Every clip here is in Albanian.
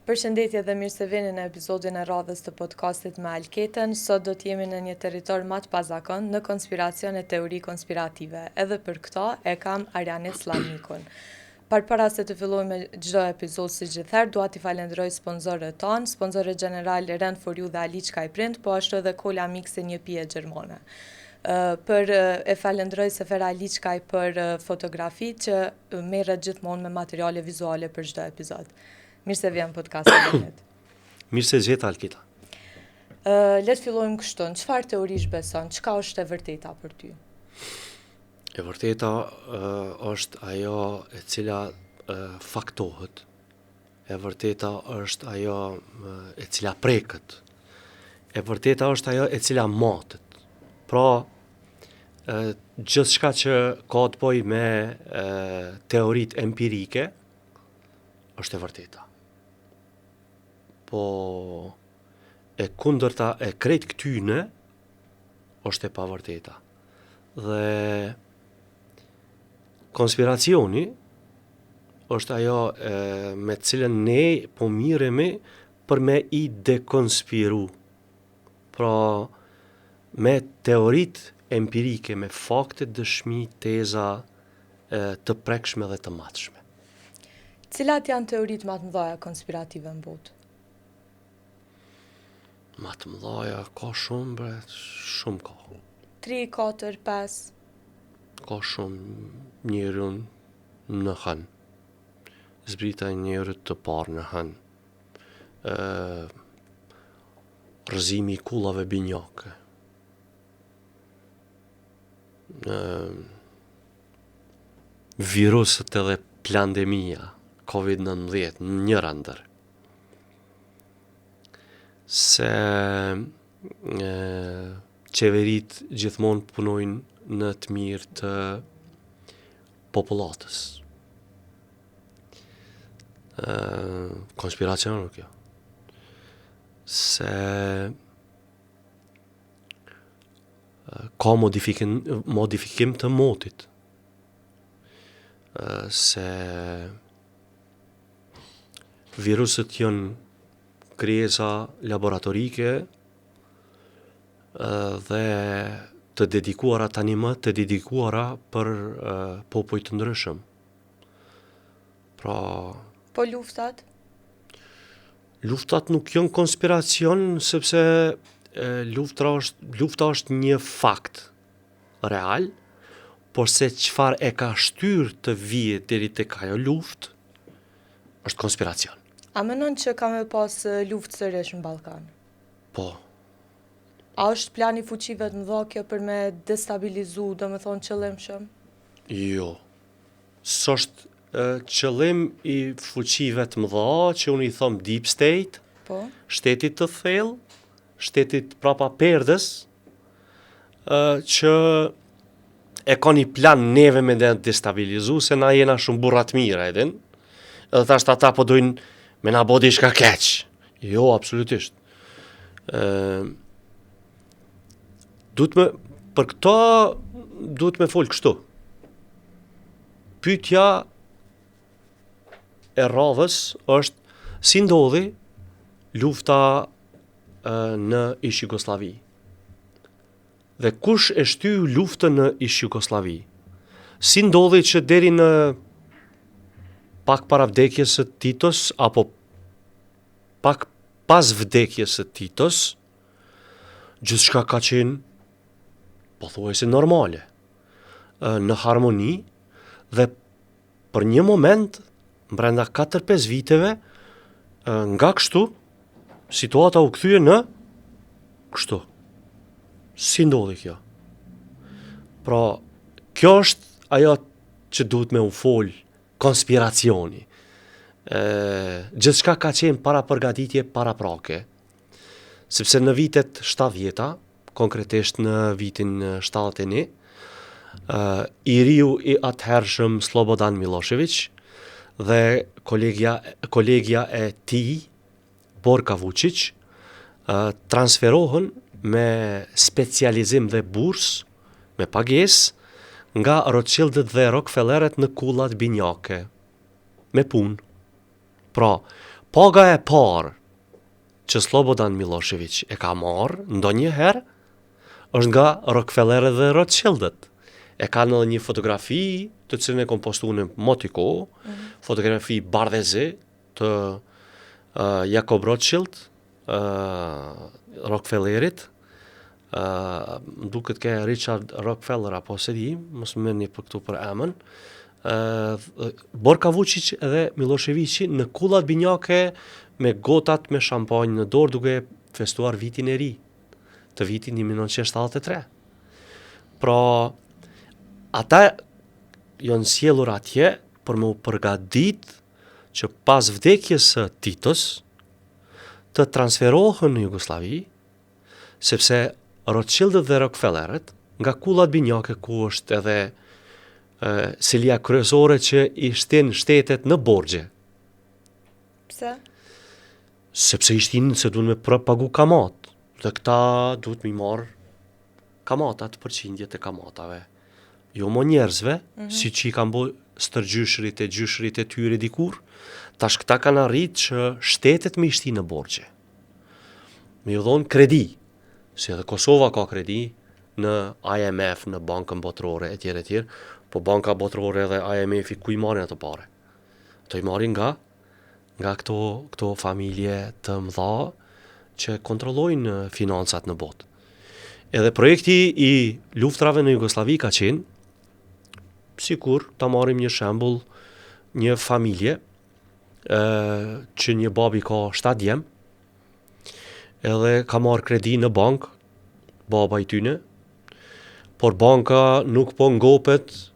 Përshëndetje dhe mirë se vini në episodin e radhës të podcastit me Alketen. Sot do t'jemi në një territor më të pazakon në konspiracion e teori konspirative. Edhe për këto e kam Arianit Slamikun. Para se të fillojmë me çdo episod si gjithherë, dua t'i falenderoj sponsorët tonë, sponsorët general Rent for You dhe Aliçka i Print, po ashtu edhe Cola Mix e një pije gjermane. E falenderoj Sefera Aliçkaj për fotografi që merret gjithmonë me materiale vizuale për çdo episod. Mirë se vjen podcastin. Mirë se zgjeta Alkita. Le të fillojmë kështu. Çfarë teorish beson? Çka është e vërteta për ty? E vërteta është ajo e cila faktohet. E vërteta është ajo e cila preket. E vërteta është ajo e cila matet. Pra, gjithçka që ka të bëjë me teoritë empirike është e vërteta. Po e kundërta e krejt këtyne është e pavërteta. Dhe konspiracioni është ajo me cilën ne po miremi për me i dekonspiru. Pra, me teoritë empirike, me fakte, dëshmi, teza të prekshme dhe të matshme. Cilat janë teoritë më të mëdha konspirative në botë? Më të mëdha ka shumë, bre, shumë ka. 3, 4, 5. Ka shumë, njërën në hën. Zbrita njërët të parë në hën. Rrëzimi i kullave binjake. Virusët edhe plandemia, COVID-19, njëra ndër. Se qeverit gjithmonë punojnë në të mirë të popullatës. Konspiracion kjo. Se ka modifikim të motit. Se virusët janë krijesa laboratorike dhe të dedikuara tani më të dedikuara për popujt të ndryshëm. Pra, po luftat? Luftat nuk janë konspiracion sepse lufta është një fakt real, por se çfarë e ka shtyr të vijë deri tek ajo luftë është konspiracion. A menon që ka me pas luftë sërish në Ballkan? Po. A është plani fuqive të mëdha kjo për me destabilizu, domethënë qëllimshëm? Jo. S'është qëllim i fuqive të mëdha, që unë i thom deep state, po, shtetit të thellë, shtetit prapa perdës, që e ka një plan neve me destabilizu, se na jena shumë burrat mira, edhin, edhe thashtë ata po dojnë me na bo diçka keq. Jo, absolutisht. Për këto duhet me folë kështu. Pyetja e radhës është si ndodhi lufta në ish Jugosllavi. Dhe kush e shtyu luftën në ish Jugosllavi? Si ndodhi që deri në pak para vdekjes së Titos, apo pak pas vdekjes së Titos, gjithçka ka qenë pothuajse normale, në harmoni, dhe për një moment, brenda 4-5 viteve, nga kështu, situata u kthye në kështu. Si ndodhi kjo? Pra, kjo është ajo që duhet me u folë konspiracioni. Gjithçka ka qenë para përgatitje, para prake. Sepse në vitet 70-ta, konkretisht në vitin 71, i riu i atëhershëm Slobodan Milošević dhe kolegja e tij, Borka Vučić, transferohen me specializim dhe burs, me pagesë, nga Rothschildet dhe Rockefelleret në kullat binjake, me punë. Pra, paga e parë që Slobodan Milošević e ka marrë ndonjëherë është nga Rockefeller dhe Rothschildet. E ka në një fotografi të cilën e kom postuar në Motiko, fotografi bardhëzi të Jakob Rothschild, Rockefellerit, më duket ke Richard Rockefeller apo se di, mos më merrni për këtu për emën. Borka Vučić edhe Miloševići në kullat binjake me gotat me shampanjë në dorë duke festuar vitin e ri të vitit 1973. Pra, ata janë sjellur atje për më përgatit që pas vdekjes së Titos të transferohen në Jugosllavi, sepse Rothschildet dhe Rockefellerët nga kullat binjake ku është edhe selia kryesore që i shtin shtetet në borxhe. Pse? Sepse ishtin se duhen me pagu kamat. Dhe këta duhet mi marrë kamatat, përqindjet e kamatave. Jo mo njerëzve, si që i kanë bo stërgjyshrit e tyre dikur, tash këta kanë arrit që shtetet me ishti në borxhe. Me ju dhonë kredi, si edhe Kosova ka kredi në IMF, në Bankën Botërore, etj. Po Banka Botërore dhe IMF-i ku i marrin ato pare? Ato i marrin nga këto familje të mëdha që kontrollojnë financat në botë. Edhe projekti i luftrave në Jugosllavi ka qenë, sikur ta marrim një shembull, një familje që një babi ka 7 djem, edhe ka marrë kredi në bank, baba i tyne, por banka nuk po ngopet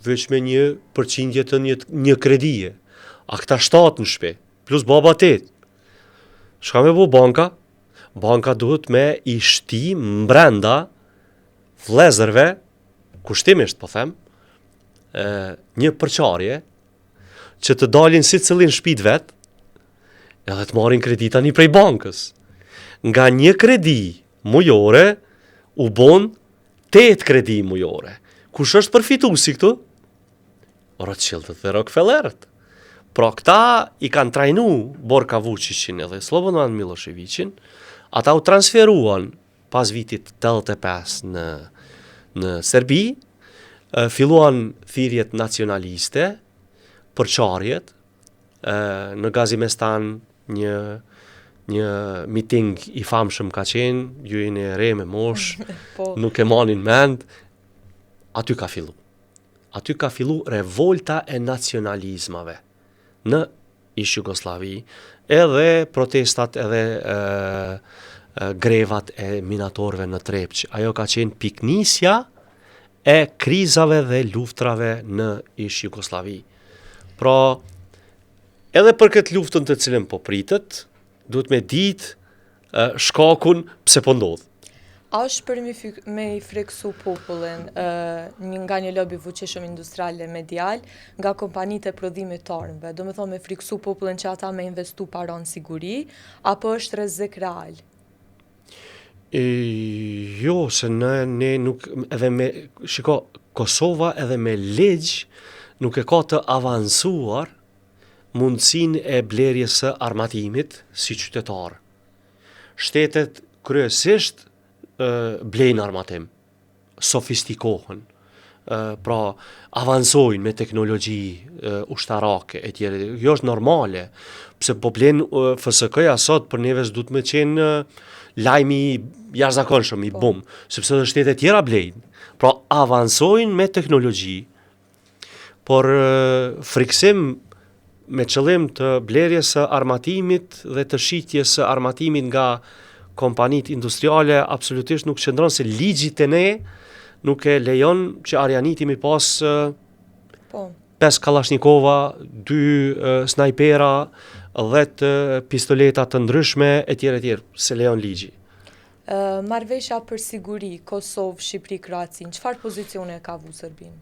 veç me 1% të një kredije. A këta 7 në shpe, plus baba 8. Shka me bu banka? Banka duhet me i shti mbrenda vlezërve, kushtimisht po them, një përqarje që të dalin si cëllin shpit vet, edhe të marrin kredita një prej bankës. Nga një kredi mujore, u bon 8 kredi mujore. Kush është përfituesi këtu? Rothschildet dhe Rockefellerët. Pra këta i kanë trajnu Borka Vučićin edhe Slobodan Miloševićin, ata u transferuan pas vitit 85 në Serbi, filluan thirrjet nacionaliste, përçarjet, në Gazimestan një miting i famshëm ka qenë, ju jeni e re me mosh, nuk e manin mend, aty ka fillu. Aty ka fillu revolta e nacionalizmave në ish Jugosllavi, edhe protestat edhe grevat e minatorëve në Trepç. Ajo ka qenë piknisja e krizave dhe luftrave në ish Jugosllavi. Pra, edhe për këtë luftën të cilën po pritet, duhet me ditë shkakun pse po ndodh. A është për me i friksu popullin nga një lobi fuqishëm industrial e medial, nga kompanitë e prodhimit të armëve, do me thonë me friksu popullin që ata me investu para në siguri, apo është rrezik real? Jo, se ne nuk, edhe me, shiko, Kosova edhe me ligj nuk e ka të avancuar mundësin e blerjes së armatimit si qytetar. Shtetet kryesisht blejnë armatim, sofistikohen, pra avancojnë me teknologji ushtarake e tjere. Jo është normale, pse po blejnë FSK-ja sot për neve s'du të me qenë lajmi jashtëzakonshëm i bum, sepse dhe shtetet tjera blejnë. Pra avancojnë me teknologji, por friksim me qëllim të blerjes së armatimit dhe të shitjes së armatimit nga kompanit industriale absolutisht nuk qëndron, se ligjit e ne nuk e lejon që Arianiti mi pas 5 Kalashnikova, 2 snajpera, 10 pistoleta të ndryshme, etj. Se lejon ligji. Marrëveshja për siguri, Kosovë, Shqipëri, Kroacin, çfarë pozicione ka vu Serbinë?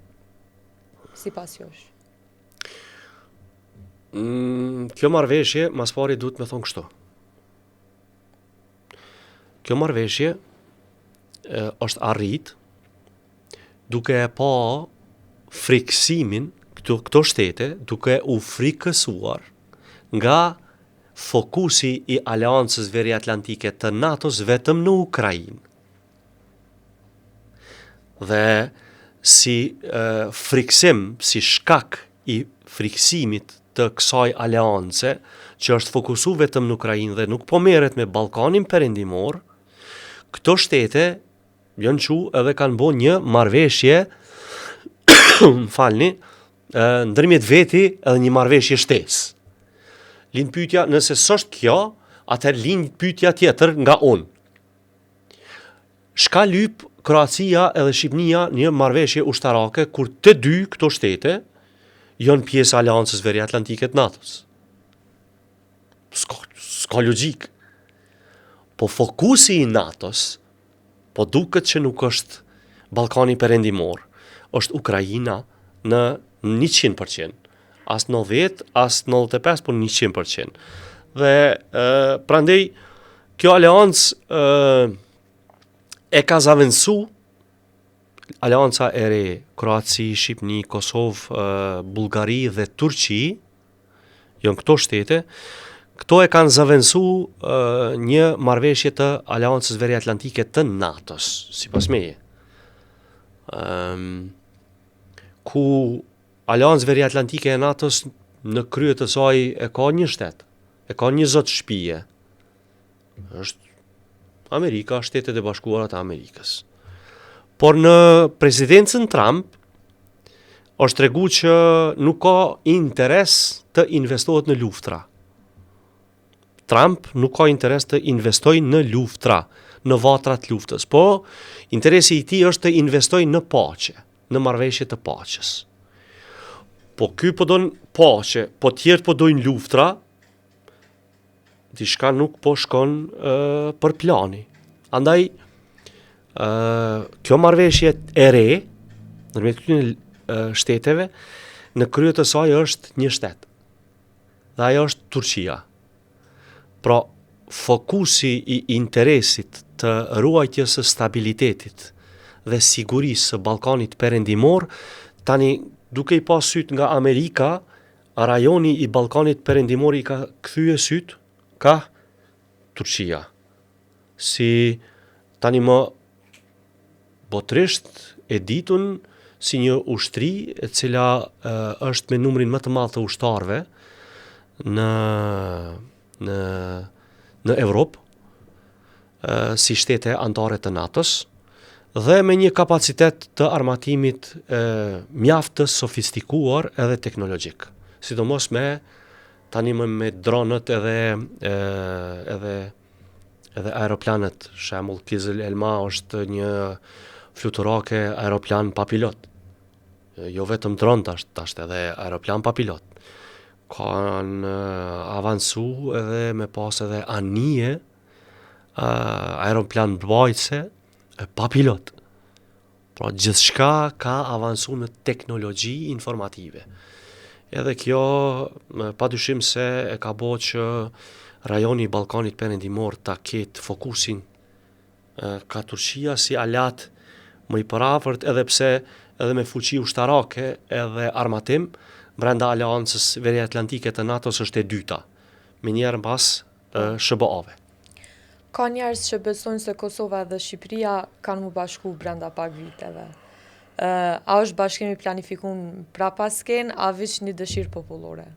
Sipas jush? Kjo marrëveshje, mas pari duhet me thonë kështu. Kjo marrëveshje është arrit duke e pa friksimin këto shtete, duke u frikësuar nga fokusi i aleancës veriatlantike të NATO-s vetëm në Ukrainë. Dhe si friksim, si shkak i friksimit të kësaj aleance, që është fokusu vetëm në Ukrainë dhe nuk po merret me Ballkanin Perëndimor, këto shtete janë çu edhe kanë bën një marrëveshje, falni, ndërmjet veti edhe një marrëveshje shtesë. Lind pyetja, nëse s'është kjo, atëherë lind pyetja tjetër nga unë. Shka lyp Kroacia edhe Shqipnia një marrëveshje ushtarake kur të dy këto shtete janë pjesë aleancës veriatlantike të NATO-s? S'ka logjik. Po fokusi i NATO-s, po duket që nuk është Ballkani Perëndimor, është Ukraina në 100%. As 90, as 95, por 100%. Dhe prandej kjo aleancë e ka zavendësu, aleanca e re, Kroaci, Shqipni, Kosovë, Bullgari dhe Turqi, janë këto shtete, këto e kanë zavendësu një marrëveshje të aleancës veriatlantike të NATO-s, sipas meje. Ku aleancë veriatlantike e NATO-s në krye të saj e ka një shtet, e ka një zot shtëpie. Është Amerika, Shtetet e Bashkuara të Amerikës. Por në presidencën Trump është tregu që nuk ka interes të investohet në luftra. Trump nuk ka interes të investoj në luftra, në vatrat luftës, po interesi i tij është të investoj në paqe, në marrëveshje të paqes. Po ky po don paqe, po tjerë po dojnë luftra, diçka nuk po shkon për plani. Andaj, kjo marrëveshje e re, ndërmjet këtyre shteteve, në krye të saj është një shtet. Dhe ajo është Turqia. Pra, fokusi i interesit të ruajtjes së stabilitetit dhe sigurisë së Ballkanit Perëndimor, tani duke i pas syt nga Amerika, rajoni i Ballkanit Perëndimor i ka kthye syt ka Turqia. Si tani më botërisht e ditun si një ushtri e cila është me numrin më të madh të ushtarëve në Evropë, si shtete anëtare të NATO-s, dhe me një kapacitet të armatimit mjaft të sofistikuar edhe teknologjik. Sidomos tani më me dronët edhe aeroplanet. Shembull, Kizil Elma është një fluturake aeroplan pa pilot. Jo vetëm dron tash edhe aeroplan pa pilot. Kanë avancu edhe me pas edhe anije aeroplan mbrojtëse pa pilot. Pra gjithçka ka avancu në teknologji informative. Edhe kjo padyshim se e ka bërë që rajoni i Ballkanit Perëndimor ta ketë fokusin ka Turqia si alat më i përafërt, edhe pse edhe me fuqi ushtarake edhe armatim brenda aleancës veriatlantike të NATO-s është e dyta, me njerë mbas SBA-ve. Ka njerëz që besojnë se Kosova dhe Shqipëria kanë mu bashku brenda pak viteve. A është bashkimi planifikun pra pasken, a veç një dëshirë popullore?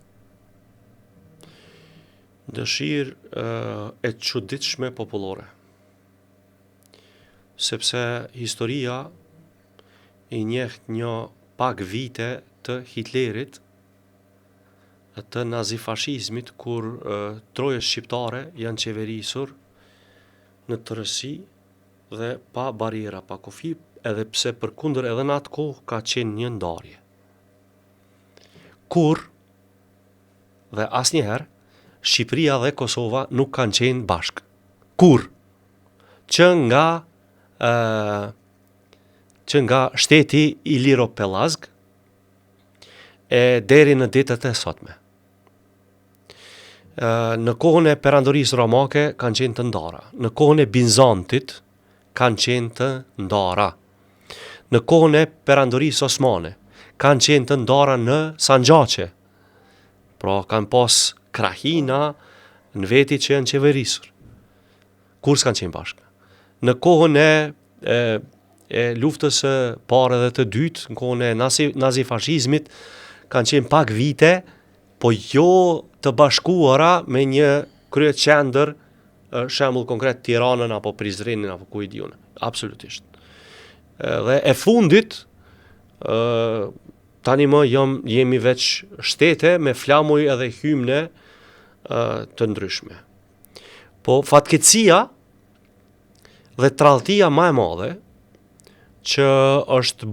Dëshirë e çuditshme popullore. Sepse historia i njeh një pak vite të Hitlerit, të nazifashizmit, kur trojës shqiptare janë qeverisur në tërësi dhe pa bariera, pa kufi, edhe pse përkundër edhe në atë kohë ka qenë një ndarje. Kur dhe asnjëherë Shqipëria dhe Kosova nuk kanë qenë bashkë. Kur? Që nga shteti Iliro-Pellazg e deri në ditët e sotme. Në kohën e perandorisë romake kanë qenë të ndara. Në kohën e Bizantit kanë qenë të ndara. Në kohën e perandorisë osmane kanë qenë të ndara në Sanxhaqe. Pra kanë pas krahina në veti që janë qeverisur. Kur s'kanë qenë bashkë. Në kohën e luftës së parë dhe të dytë, në kohën e nazifashizmit, kanë qenë pak vite, po jo të bashkuara me një kryeqendër, shembull konkret Tiranën apo Prizrenin apo ku i diun. Absolutisht. Dhe e fundit, tani më jemi veç shtete me flamuj edhe hymne të ndryshme. Po fatkeqësia dhe tradhtia më e madhe që është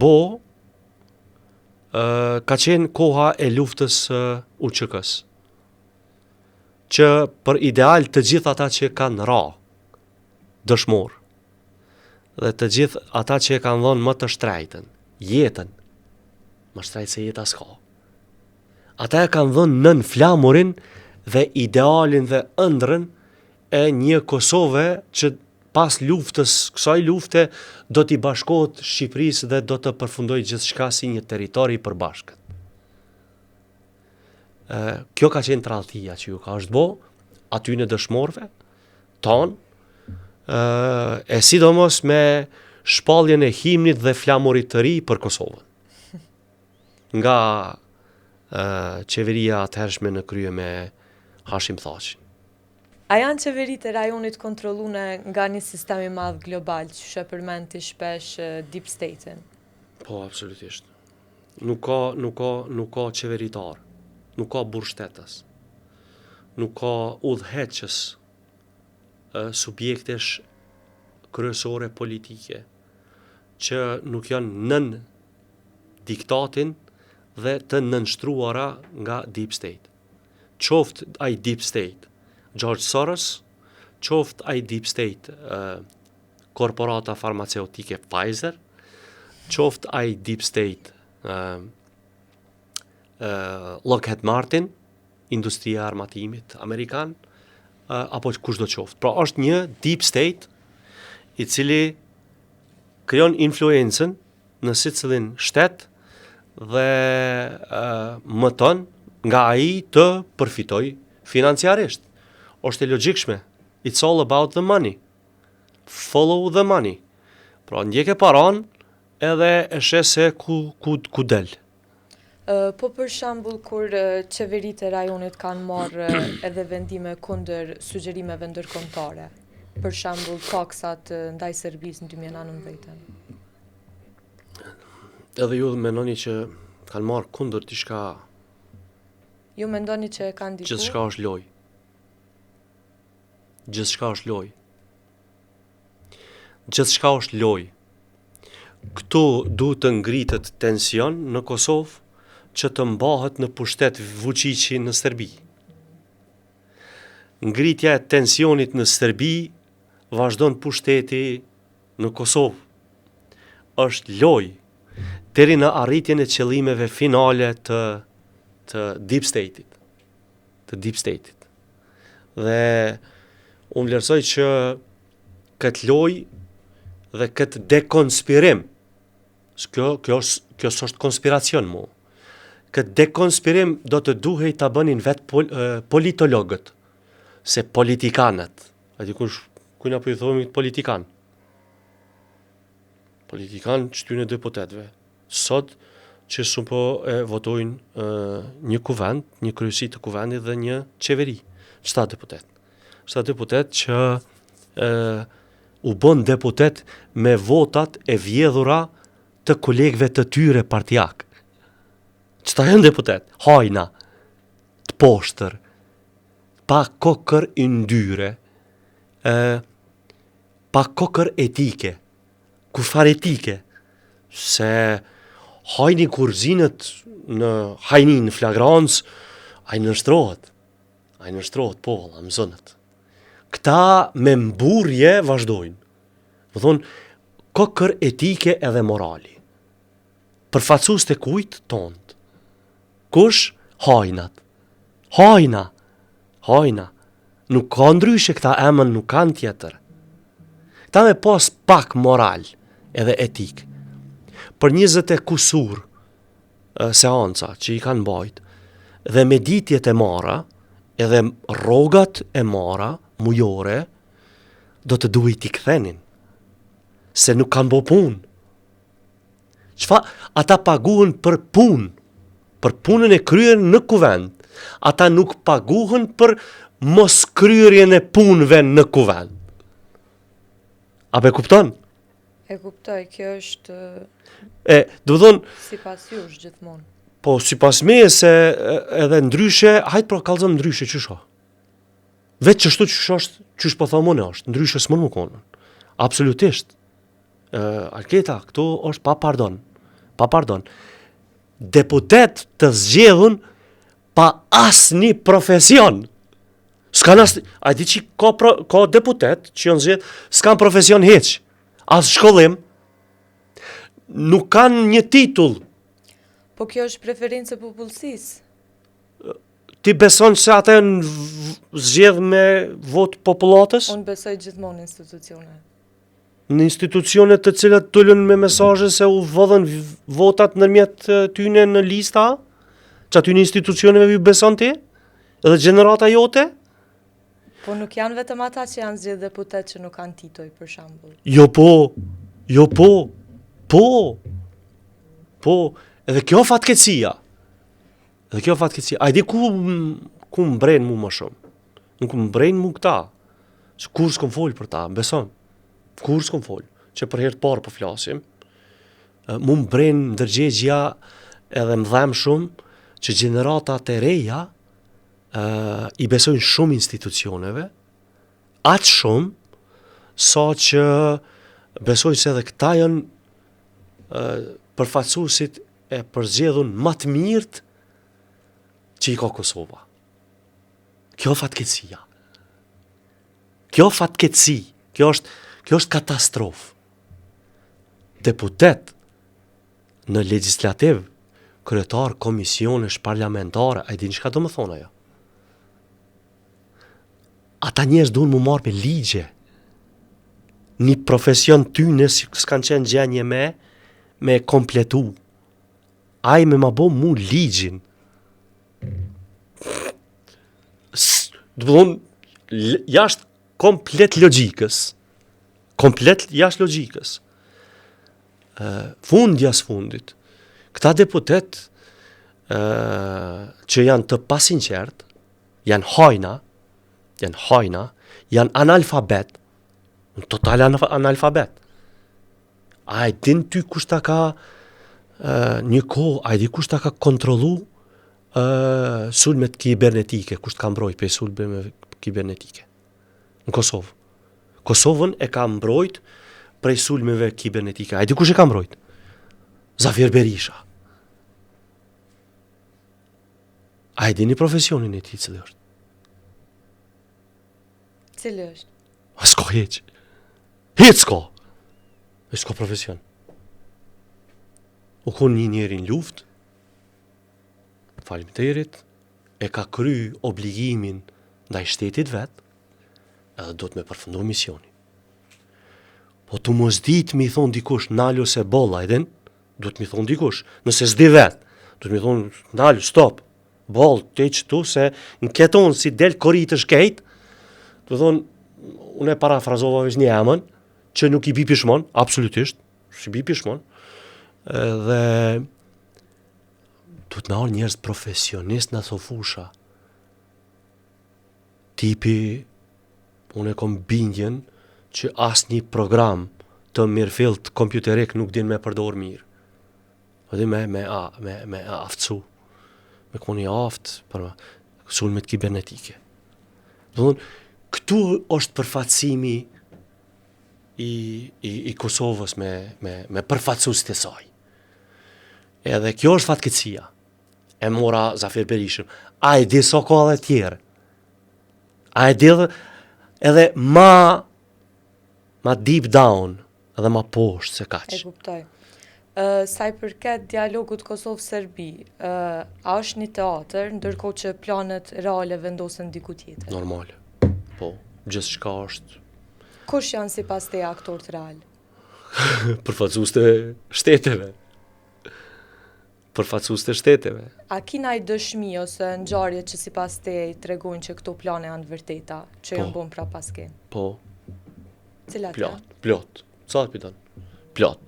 ka qenë koha e luftës UÇK-s, që për ideal të gjithë ata që kanë ra dëshmor dhe të gjithë ata që e kanë dhënë më të shtrejtën, jetën, më shtrejtë se jeta s'ka. Ata e kanë dhënë nën flamurin dhe idealin dhe ëndrrën e një Kosove që pas luftës, kësaj lufte, do t'i bashkohet Shqipërisë dhe do të përfundojë gjithçka si një territor i përbashkët. Kjo ka qenë tradhtia që ju ka është bo, aty në dëshmorëve tonë, e sidomos me shpalljen e himnit dhe flamurit të ri për Kosovën. Nga qeveria atëhershme në krye me Hashim Thaqin. A janë qeveritë e rajonit kontrollune nga një sistem i madh global, që shpërmend ti shpesh Deep State-in? Po, absolutisht. Nuk ka qeveritar, nuk ka burshtetës, nuk ka udhëheqës, subjektesh kryesore politike që nuk janë nën diktatin dhe të nënshtruara nga Deep State. Qoftë ai Deep State George Soros, qoftë ai Deep State korporata farmaceutike Pfizer, qoftë ai Deep State Lockheed Martin, industria e armatimit amerikan, apo kushdo qoftë. Pra është një Deep State i cili krijon influencën në secilin shtet dhe mëton nga ai të përfitoj financiarisht. Është e logjikshme. It's all about the money. Follow the money. Pra ndjek e paran edhe e sheh se ku del. Po për shembull kur qeveritë e rajonit kanë marrë edhe vendime kundër sugjerimeve ndërkombëtare. Për shembull taksat ndaj Serbisë në 2019. Edhe ju mendoni që kanë marrë kundër diçka. Ju mendoni që e kanë diku? Gjithçka është lojë. Gjithçka është lojë. Gjithçka është lojë. Këtu duhet të ngritet tension në Kosovë që të mbahet në pushtet Vučići në Serbi. Ngritja e tensionit në Serbi vazhdon pushteti në Kosovë. Është lojë deri në arritjen e qëllimeve finale të Deep State-it. Të Deep State-it. Dhe unë vlerësoj që këtë lojë dhe këtë dekonspirim, kjo është konspiracion mu, këtë dekonspirim do të duhej të bënin vetë politologët, se politikanët, a di kujna për i thomi politikan? Politikan qëtyne deputetve, sot që shumë po e votojnë një kuvend, një kryesi të kuvendit dhe një qeveri, 7 deputet. 7 deputet që u bën deputet me votat e vjedhura të kolegëve të tyre partijak. Qëta janë deputet? Hajna, të poshtër, pa kokër i ndyre, pa kokër etike, kufar etike, se hajni kur zinët në hajni në flagrancë, a i nështrohet po, valla, më zënët. Këta me mburje vazhdojnë. Më thonë, kokër etike edhe morali. Përfacus të kujtë tonët. Kush? Hajnat. Hajna. Nuk ka ndryshe këta emën, nuk kanë tjetër. Këta me pas pak moral edhe etik. Për 20 e kusur seanca që i kanë bajt, dhe me ditjet e mara, edhe rrogat e mara mujore do të duhet t'i kthenin, se nuk kanë bo punë. Ata paguhen për punë, për punën e kryer në kuvend. Ata nuk paguhen për mos kryerjen e punëve në kuvend. A be kupton? E kuptoj, kjo është Do thonë, sipas jush gjithmonë. po sipas meje se edhe ndryshe, hajt pra kallëzëm ndryshe çësho. Vetë çështu çysh po thomon është, ndryshe s'mund më konë. Absolutisht. Alketa, këtu është pa pardon. Pa pardon. Deputet të zgjedhun pa asnjë profesion. S'kan a di që ka deputet që janë zgjedh, s'kan profesion hiç. As shkollim. Nuk kanë një titull. Po kjo është preferencë e popullsisë. Ti beson se ata janë zgjedh me votë popullatës? Unë besoj gjithmonë në institucione. Në institucione të cilat tullën me mesazhe se u vëdhen votat nërmjet tyne në lista, që aty në institucioneve ju beson ti? Edhe gjenerata jote? Po nuk janë vetëm ata që janë zgjedh deputet që nuk kanë titoj, për shembull. Po, edhe kjo fatkeqësia. A i di ku mbren mu më shumë? Nuk mbren mu këta. Që kur s'kom folë për ta, beson? Kur s'kom folë, që për herë të parë po flasim. Mu mbren ndërgjegja edhe më dhem shumë që gjeneratat e reja i besojnë shumë institucioneve, atë shumë sa që besojnë se edhe këta janë përfaqësuesit e përzgjedhun më të mirët që i ka Kosova. Kjo fatkeqësia. Kjo është katastrofë. Deputet në legjislativ, kryetar komisionesh parlamentare, a i din çka do më thonë ajo? Ata njerëz duhen mu marrë me ligje. Një profesion tyne s'kan qenë gjenje me kompletu. Ai me ma bo mu ligjin. Do të thonë, jashtë komplet logjikës. Fundjas fundit. Këta deputet që janë të pasinqert, janë hajna, janë analfabet, në total analfabet. A e din ty kush ta ka një kohë, a e di kush ta ka kontrollu sulmet kibernetike, kush ta ka mbrojt për sulme kibernetike në Kosovë. Kosovën e ka mbrojt prej sulmeve kibernetike. A e di kush e ka mbrojt? Zafir Berisha. A e di një profesionin e ti cili është? Cili është? S'ka heq. Heq s'ka. E s'ka profesion. U kon një njeri në luft, faleminderit, e ka kry obligimin ndaj shtetit vet, edhe do të me përfundu misioni. Po të mos dit mi thonë dikush, nalë ose bolla, edhen, do të mi thonë dikush, nëse s'di vet, do të mi thonë, nalë, stop, boll, te qëtu, se në keton si del korit të shkejt, do thonë, unë e parafrazova vesh një emën, që nuk i bi pishmon, absolutisht, si bi pishmon, dhe du të nalë njerëz profesionist në thofusha, tipi, unë e kom bindjen që asë një program të mirëfillt kompjuterik nuk din me përdor mirë. Dhe me aftësu. Me koni aftë për sulmet kibernetike. Dhe këtu është përfaqësimi i Kosovës me përfaqësuesit e saj. Edhe kjo është fatkeqësia. E mora Zafir Berishën. A e di so ka dhe tjerë. A e di edhe ma deep down, edhe ma poshtë se kaq. E kuptoj. Sa i përket dialogut Kosovë-Serbi, a është një teatër, ndërkohë që planet reale vendosen diku tjetër? Normale. Po, gjithçka është. Kush janë sipas teje aktorët real? Përfaqësues të shteteve. përfaqësues të shteteve. A kina i dëshmi ose ngjarje që sipas teje tregojnë që këto plane janë vërteta, që janë bën pra paske? Po, Cilat janë? plot. Sa të piton? Plot.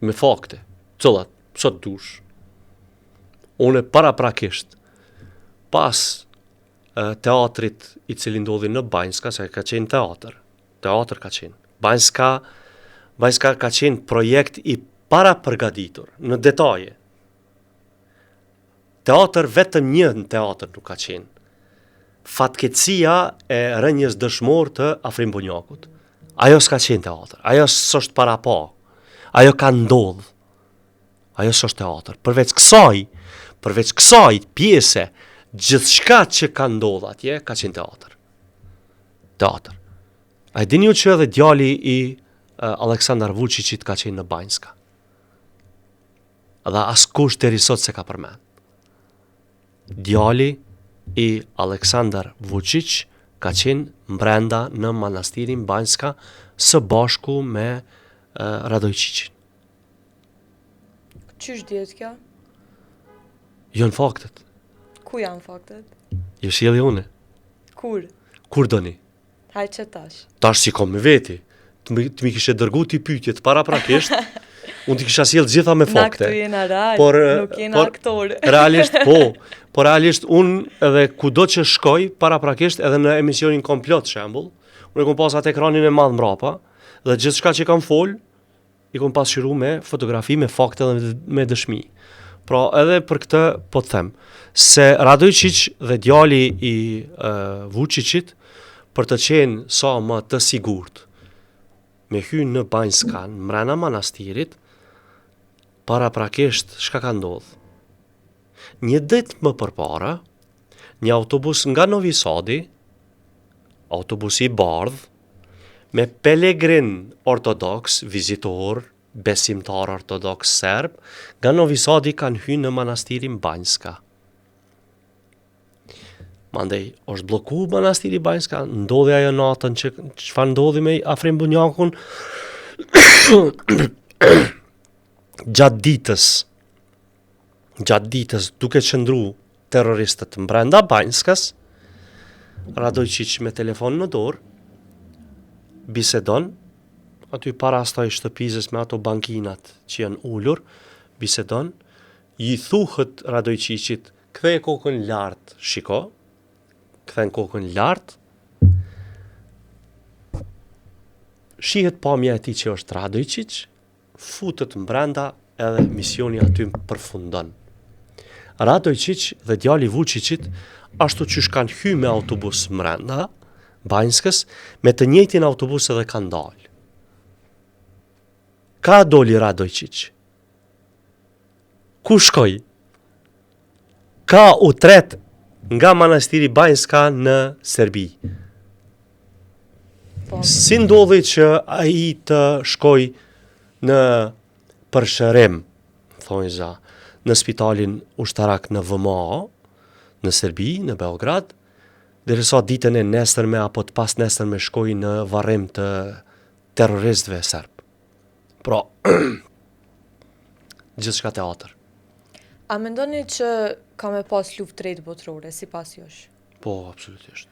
Me fakte. Cilat? Sa të dush. Unë paraprakisht pas teatrit i cili ndodhi në Banjska, se ka qenë teatr ka qenë. Banjska ka qenë projekt i para përgatitur, në detaje. Teatr vetëm një në teatr nuk ka qenë. Fatkeqësia e rënjes dëshmor të Afrim Bunjakut. Ajo s'ka qenë teatr, ajo s'është para pa, ajo ka ndodhë, ajo s'është teatr. Përveç kësaj pjese, gjithçka që ka ndodhë atje, ka qenë teatr. A e dini ju që edhe djali i Aleksandar Vučićit ka qenë në Banjska? Dhe askush deri sot se ka përmend. Djali i Aleksandar Vučić ka qenë mbrenda në manastirin Banjska së bashku me Radojčićin. Qysh dihet kjo? Jo në faktet. Ku janë faktet? Jo sjellja une. Kur? Kur doni? Haj që tash. Tash si kom me veti. Të mi kishe dërgu ti pyetjet paraprakisht, unë ti kisha sjell gjitha me fakte. Na këtu jena real, nuk jena aktor. Realisht unë edhe kudo që shkoj paraprakisht edhe në emisionin Komplot shembull, unë kom pas atë ekranin e madh mbrapa dhe gjithçka që kam fol i kom pasqyruar me fotografi, me fakte dhe me dëshmi. Pra edhe për këtë po të them se Radojčić dhe djali i Vučićit për të qenë sa më të sigurt me hynë në Banjskan, mrena manastirit, paraprakisht shka ka ndodhë. Një ditë më përpara, një autobus nga Novi Sadi, autobusi i bardh, me pelegrin ortodoks, vizitor, besimtar ortodoks serb, nga Novi Sadi kanë hynë në manastirin Banjska. Mandej, është bloku manastiri Banjska, ndodhi ajo natën që çfarë ndodhi me Afrim Bunjakun gjatë ditës duke qëndru terroristët mbrenda Banjskas, Radojčić me telefon në dorë, bisedon, aty para asaj shtëpizës me ato bankinat që janë ullur, bisedon, i thuhet Radojčićit, kthej kokën lart, shiko, kthen kokën lart, shihet pamja e tij që është Radojčić, futet mbrenda edhe misioni aty përfundon. Radojčić dhe djali Vučićit ashtu që kanë hyrë me autobus mbrenda Banjskës, me të njëjtin autobus edhe kanë dalë. Ka doli Radojčić? Ku shkoi? Ka u tret nga manastiri Banjska në Serbi. Si ndodhi që ai të shkoj në përshërim, thonjza, në spitalin ushtarak në VMA, në Serbi, në Beograd, derisa ditën e nesërme apo të pas nesërme shkoj në varrim të terroristëve serb. Pra, gjithçka teatr. A mendoni që ka me pas luftë tretë botërore, si pas josh? Po, absolutisht.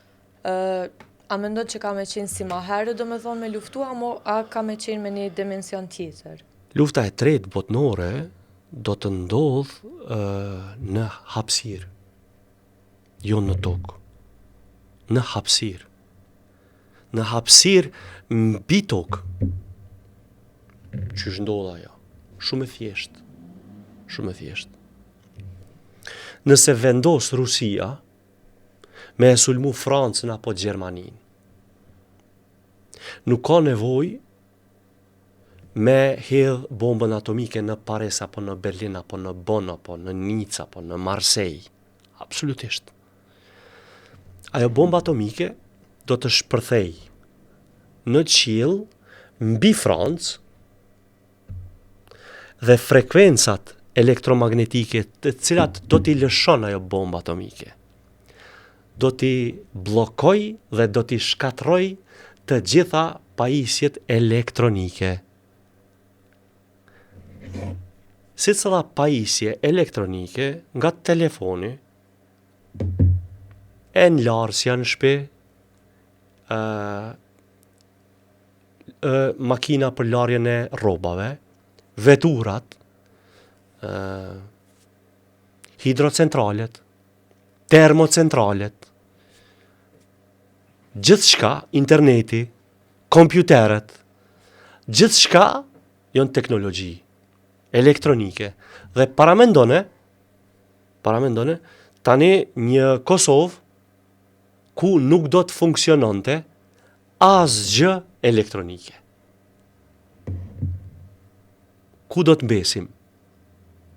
A mendon që ka me qenë si ma herë, do me thonë me luftu, a ka me qenë me një dimension tjetër? Lufta e tretë botërore do të ndodhë në hapësirë, jo në tokë. Në hapësirë. Në hapësirë mbi tokë. Qysh ndodha ajo? Shumë e thjeshtë. Nëse vendos Rusia me e sulmu Francën apo Gjermaninë, nuk ka nevojë me hedh bombën atomike në Paris apo në Berlin apo në Bonn apo në Nicë apo në Marseille. Absolutisht. Ajo bomba atomike do të shpërthej në qiell mbi Francë dhe frekuencat elektromagnetike të cilat do t'i lëshon ajo bomba atomike. Do t'i bllokoj dhe do t'i shkatroj të gjitha pajisjet elektronike. secilla pajisje elektronike nga telefoni e nlarësja në shtëpi, makina për larjen e rrobave, veturat, hidrocentralet, termocentralet, gjithçka, interneti, kompjuteret, gjithçka janë teknologji elektronike. Dhe paramendone tani një Kosovë ku nuk do të funksiononte asgjë elektronike. Ku do të mbesim?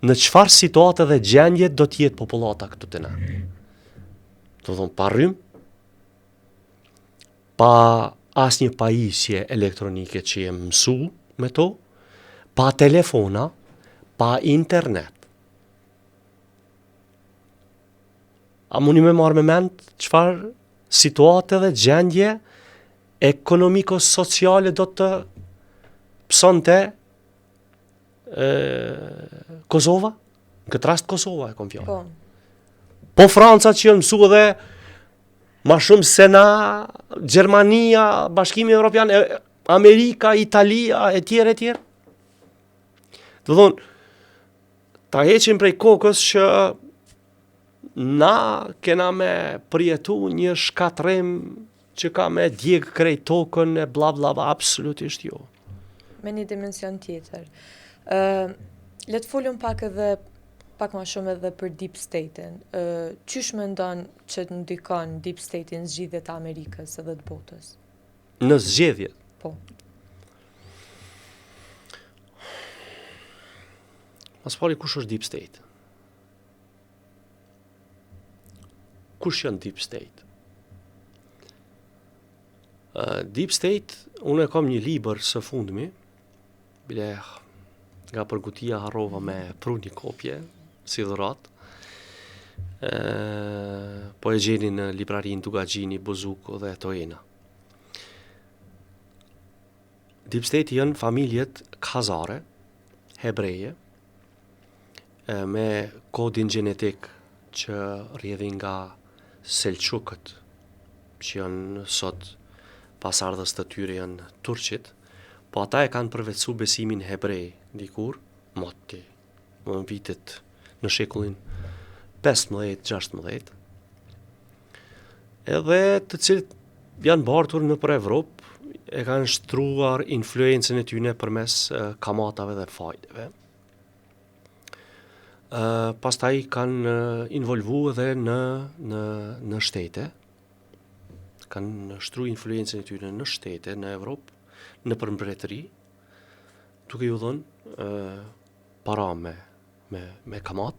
Në çfarë situate dhe gjendje do të jetë popullata këtu te na? Do të thonë pa rrym, pa asnjë pajisje elektronike që e mësu me to, pa telefona, pa internet. A mundi me marrë me mend çfarë situate dhe gjendje ekonomiko-sociale do të psonte Kosova? Në këtë rast Kosova e kom fjalë. Po Franca që janë mësu edhe ma shumë se na, Gjermania, Bashkimi Evropian, Amerika, Italia, e tjerë. Do thonë, ta heqim prej kokës që na kena me përjetu një shkatrim që ka me djeg krejt tokën e bla bla bla, absolutisht jo. Me një dimension tjetër. Le të folum pak ma shumë edhe për Deep State-in. Qysh mendon që të ndikon Deep State-in zgjidhjet e Amerikës edhe të botës? Në zgjedhjet? Po. Mas pari, kush është Deep State? Kush janë Deep State? Deep State, unë e kam një libër së fundmi, bile nga përgutia harrova me pru një kopje, si dhurat, po e gjeni në librarin Dugagjini, Bozuko dhe Tojena. Deep State janë familjet khazare, hebreje, me kodin gjenetik që rrjedhin nga Selçukët, që janë sot pasardhës të tyre janë turqit, po ata e kanë përvetësu besimin hebrej dikur, moti, në vitet në shekullin 15-16, edhe të cilët janë bartur në për Evropë, e kanë shtruar influencën e tyne përmes kamatave dhe fajdeve. Pastaj kanë involvu edhe në shtete, kanë shtru influencën e tyre në shtete, në Evropë, në përmbretëri, duke ju dhënë para me kamat,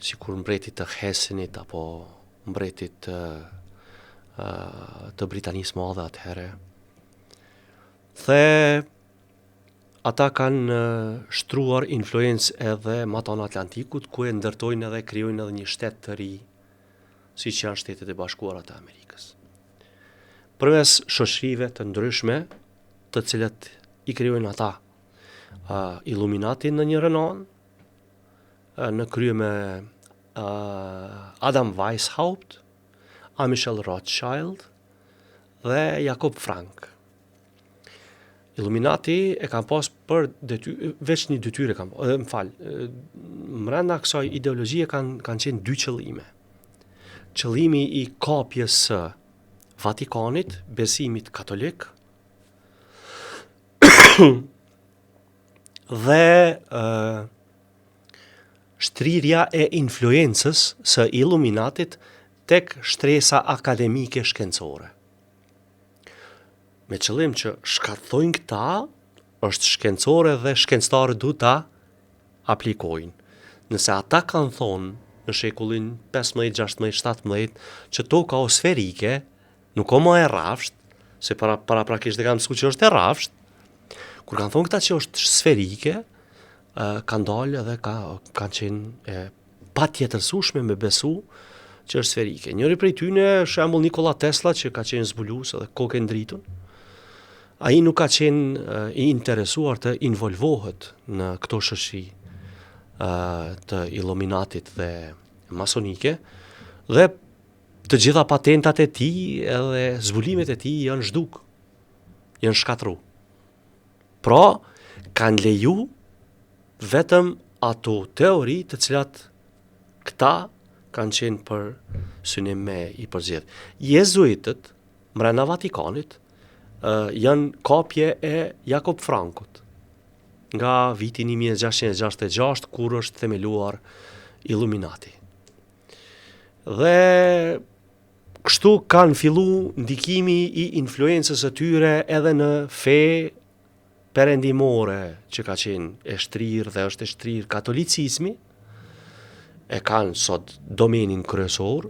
si kur mbretit të Hesenit apo mbretit të Britanisë Madhe atëherë. Dhe ata kanë shtruar influencë edhe maton Atlantikut, ku e ndërtojnë edhe krijojnë edhe një shtet të ri, si që janë Shtetet e Bashkuara të Amerikës. Përmes shoqërive të ndryshme, të cilat i krijojnë ata, Illuminati në një rënon, në krye me Adam Weishaupt, Michel Rothschild dhe Jakob Frank. Illuminati e kanë pas për veç një detyre brenda kësaj ideologjie kanë qenë dy qëllime. Qëllimi i kapjes së Vatikanit, besimit katolik, dhe shtrirja e influencës së Illuminatit tek shtresa akademike shkencore. Me qëllim që shkathojnë këta, është shkencore dhe shkencëtarët du ta aplikojnë. Nëse ata kanë thonë në shekullin 15, 16, 17, që toka o sferike, nuk o më e rafsht, se paraprakisht dhe kanë mësu që është e rafsht, kur kanë thonë këta që është sferike, kanë dalë edhe kanë qenë pa tjetërsushme me besu që është sferike. Njëri prej tyne, shembull Nikola Tesla, që ka qenë zbulus edhe kokë ndritun, ai nuk ka qenë i interesuar të involvohet në këto shoqëri të Illuminatit dhe masonike, dhe të gjitha patentat e tij edhe zbulimet e tij janë zhduk, janë shkatru. Pra, kanë leju vetëm ato teori të cilat këta kanë qenë për synim me i përzgjedh. Jezuitët, mrena Vatikanit, janë kopje e Jakob Frankut, nga viti 1666, kur është themeluar Illuminati. Dhe kështu kanë fillu ndikimi i influencës së tyre edhe në fe perendimore, që ka qenë e shtrirë dhe është e shtrirë katolicizmi, e kanë sot domenin kryesor,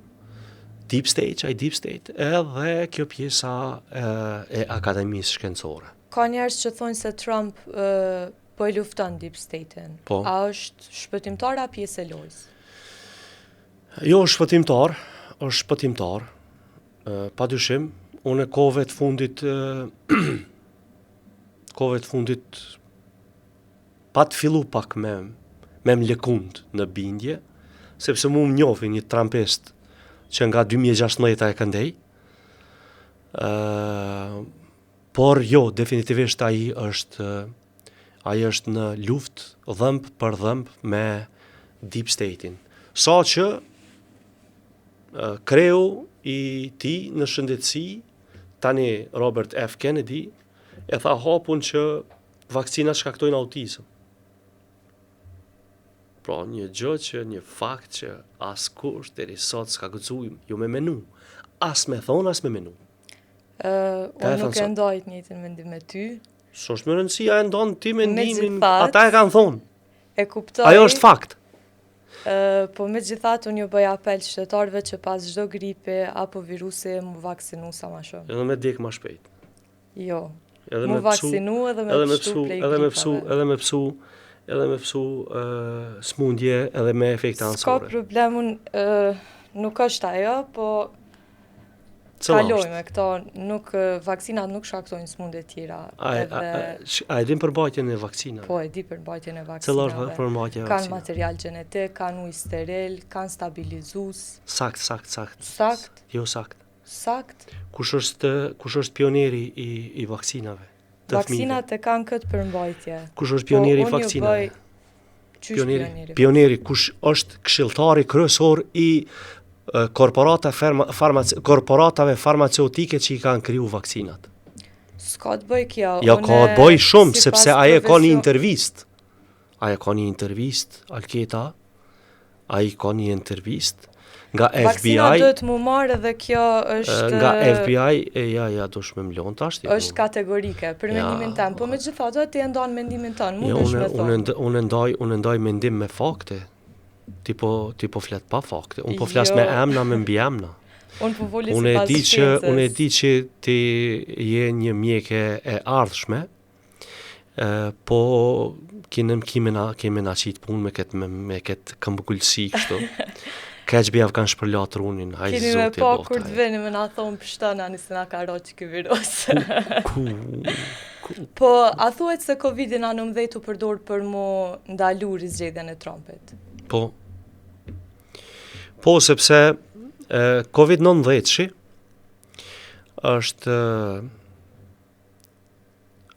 deep state, edhe kjo pjesa e akademisë shkencore. Ka njerëz që thonë se Trump po e lufton deep state-in. Po. A është shpëtimtar a pjesë e lojës? Jo, është shpëtimtar. Padyshim, unë kohëve të fundit pa të fillu pak me mlekund në bindje, sepse mu më njofi një trumpist që nga 2016 e këndej, por jo, definitivisht ai është në luftë dhëmb për dhëmb me deep state-in. Sa që kreu i tij në shëndetësi, tani Robert F. Kennedy, e tha hapun që vakcinat shkaktojnë autizëm. Pra, një fakt që askush deri sot s'ka guxuar ju me menu. As me thon, as me menu. Unë nuk e ndoj të njëjtin mendim me ty. S'është më rëndësia e ndon ti mendimin, Megjithatë, ata e kanë thonë. E kuptoj. Ajo është fakt. Po megjithatë unë ju bëj apel qytetarëve që pas çdo gripe apo virusi mu vaksinu sa më shumë. Edhe me dek më shpejt. Jo. Edhe Mu me vaksinu edhe me pështu plej gripave. Edhe me psu smundje edhe me efekte anësore. S'ka problemun, nuk është ajo, po kaloj me këto, vaksinat nuk shkaktojnë smundje tjera. A e din përmbajtjen e vaksinave? Po, e di përmbajtjen e Cila është vaksinave. përmbajtja e Kanë vaksinave? material genetik, kanë ujë steril, kanë stabilizues. Sakt. Sakt? Jo sakt. Sakt. Kush është pioneri i vaksinave? Vaksinat e kanë këtë përmbajtje. Kush është pioneri i vaksinave? Pioneri, kush është këshilltari kryesor i korporatave farmaceutike që i kanë kriju vaksinat? S'ka të bëj kjo. Ja ka të bëj shumë, sepse aje ka një intervist. Alketa, aje ka një intervist nga FBI. Vaksina duhet mu marrë dhe kjo është... Nga FBI, ja do shme mlon tash. është kategorike, për mendimin tëmë, po me gjithatë ti e ndonë mendimin tënë, mund është me thonë. Unë ndaj mendim me fakte, ti po flet pa fakte, unë po flas me emna, me mbi emna. Unë po voli si pas shkencës. Unë e di që ti je një mjeke e ardhshme, po kemi na qitë punë me këtë këmbëkullësi kështu. Keq bjavë kanë shpërlat runin, hajë zoti e bofta. Kini me po kur të veni me na thonë pështëna nëse na ka roqë ky virus. Po, a thuhet se Covid-19 u përdor për mu ndalu rizgjedhjen e Trumpit? Po, sepse Covid-19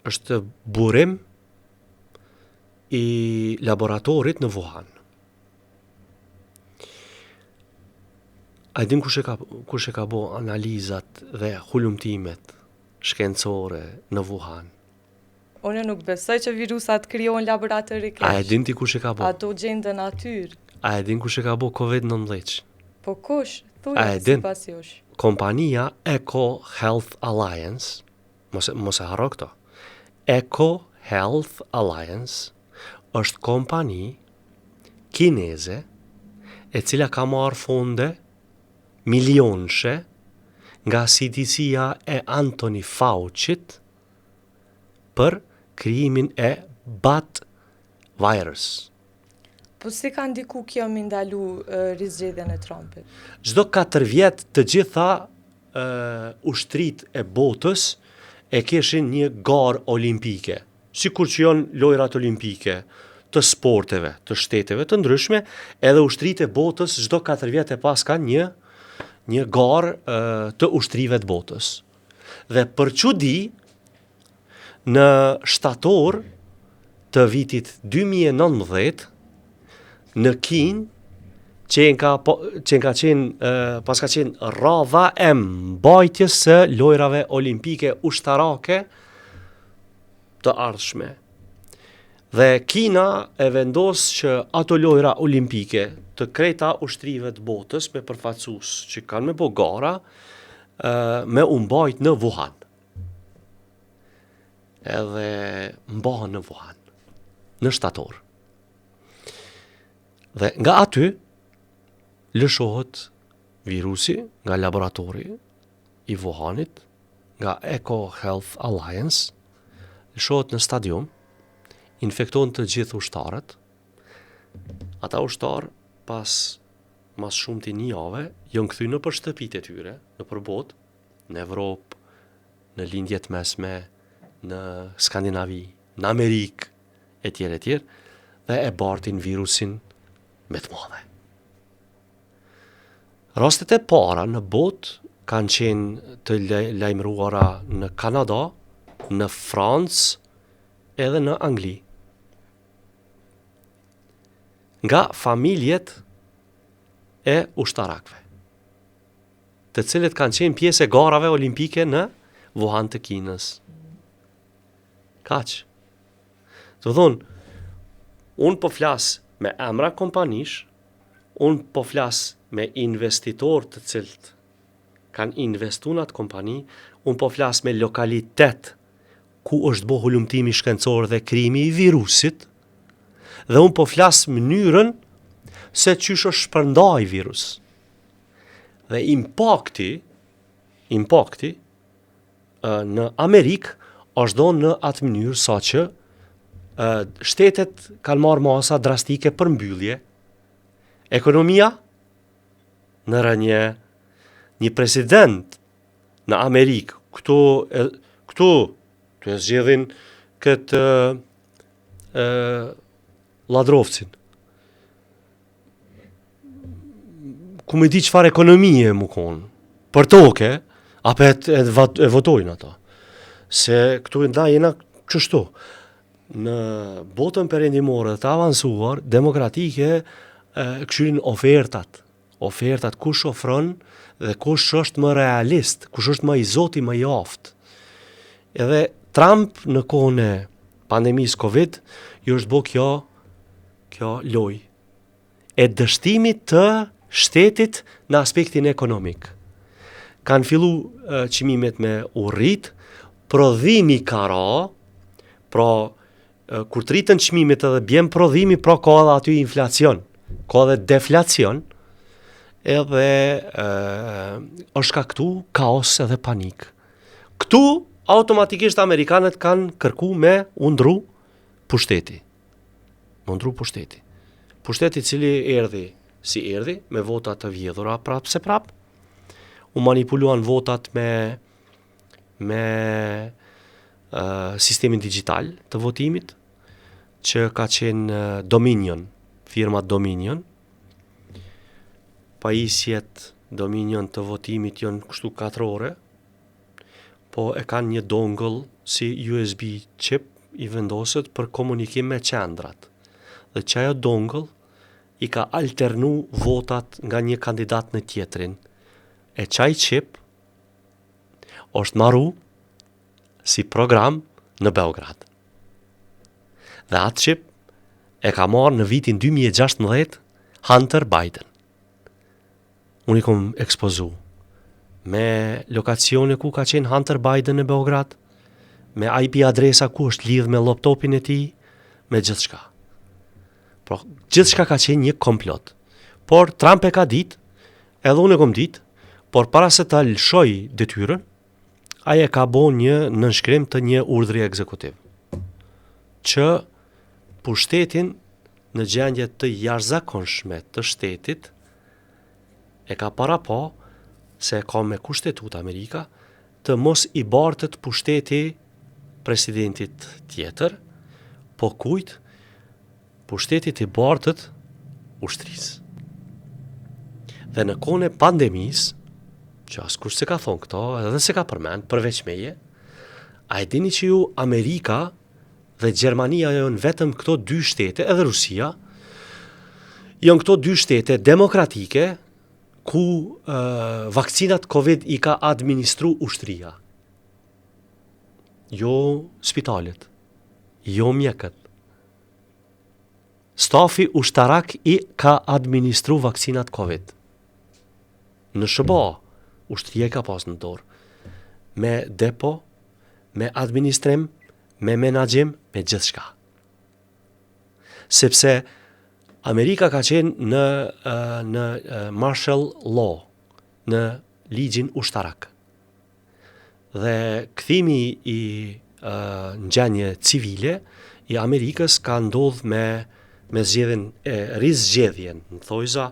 është burim i laboratorit në Wuhan. A dim kush e ka bo analizat dhe hulumtimet shkencore në Wuhan? Unë nuk besoj që virusat krijohen laboratorik. A e din ti kush e ka bo? Ato gjendë në natyrë. A e din kush e ka bo Covid-19? Po kush? Thuaj sipas jush. Kompania Eco Health Alliance, mos e harro këto. Eco Health Alliance është kompani kineze e cila ka marrë fonde milionëshe nga CDC-ja e Anthony Fauci-t për krijimin e bat virus. Po si ka ndiku kjo mi ndalu rizgjedhjen e Trumpit? Çdo 4 vjet të gjitha ushtrit e botës e keshin një garë olimpike. Sikur që janë lojrat olimpike të sporteve, të shteteve të ndryshme, edhe ushtritë e botës çdo 4 vjet e pas kanë një garë të ushtrive të botës. Dhe për çudi, në shtator të vitit 2019, në Kinë, pas ka qenë radha e mbajtjes së lojrave olimpike ushtarake të ardhshme. Dhe Kina e vendos që ato lojra olimpike të krejta ushtrive të botës me përfaqësues që kanë me bo gara, me u mbajt në Wuhan. Edhe mbahen në Wuhan, në shtator. Dhe nga aty lëshohet virusi nga laboratori i Wuhanit, nga Eco Health Alliance, lëshohet në stadium, infekton të gjithë ushtarët. Ata ushtarë mas shumë të një jave, janë kthy në për shtëpitë e tyre, në përbot, në Evropë, në lindjet mesme, në Skandinavi, në Amerikë, e tjerë, dhe e bartin virusin me të madhe. Rastet e para në botë kanë qenë të lajmëruara në Kanada, në Francë, edhe në Angli. Nga familjet e ushtarakve, të cilët kanë qenë pjesë e garave olimpike në Wuhan të Kinës. Kaq. Të thonë, unë po flas me emra kompanish, unë po flas me investitor të cilët kanë investu në atë kompani, unë po flas me lokalitet ku është bo hulumtimi shkencor dhe krimi i virusit, dhe unë po flas mënyrën se qysh është shpërndaj virus. Dhe impakti në Amerikë është do në atë mënyrë sa që shtetet kanë marrë masa drastike për mbyllje, ekonomia në rënje, një president në Amerikë, këtu të zgjedhin këtë ladrovcin. Ku me di çfarë ekonomie më konë, për toke, apet e votojnë ato. Se këtu nda jena qështu. Në botën perëndimore të avancuar, demokratike, këshirin ofertat kush ofron dhe kush është më realist, kush është më i zoti më i aftë. Edhe Trump në kohën e pandemisë Covid, ju është bo kjo loj e dështimit të shtetit në aspektin ekonomik. Kanë fillu çmimet me u rrit, prodhimi ka ra, pra kur të rritën çmimet edhe bjen prodhimi, pra ka edhe aty inflacion, ka edhe deflacion, edhe është shkaktu kaos edhe panik. Këtu automatikisht amerikanët kanë kërku me undru pushteti. Pushteti cili erdhi si erdhi, me votat të vjedhura prap se prap, u manipuluan votat me sistemin digital të votimit, që ka qenë Dominion, firma Dominion. Pajisjet Dominion të votimit janë kështu 4 ore, po e kanë një dongle si USB chip i vendoset për komunikim me qendrat. Dhe që ajo dongle i ka alternu votat nga një kandidat në tjetrin. E qaj chip është marru si program në Beograd. Dhe atë chip e ka marrë në vitin 2016 Hunter Biden. Unë i kom ekspozu me lokacione ku ka qenë Hunter Biden në Beograd, me IP adresa ku është lidh me laptopin e tij, me gjithçka. Pra, gjithçka ka qenë një komplot. Por Trump e ka ditë, edhe unë e kom ditë, por para se ta lëshoj detyrën, ai e ka bo një nënshkrim të një urdhri ekzekutiv, që pushtetin në gjendje të jashtëzakonshme të shtetit e ka para pa se ka me kushtetut Amerika të mos i bartët pushteti presidentit tjetër, po kujt pushtetit i bartët ushtrisë. Dhe në kohën e pandemisë, që askush se ka thonë këto, edhe se ka përmend, përveç meje, a e dini që ju Amerika dhe Gjermania janë vetëm këto dy shtete, edhe Rusia, janë këto dy shtete demokratike ku vakcinat Covid i ka administru ushtria. Jo spitalet, jo mjekët. Stafi ushtarak i ka administru vakcinat Covid. Në SBA, ushtria ka pas në dorë, me depo, me administrim, me menaxhim, me gjithë shka. Sepse Amerika ka qenë në martial law, në ligjin ushtarak. Dhe kthimi i ngjanje civile i Amerikës ka ndodhur me zgjedhjen rizgjedhjen, në thojza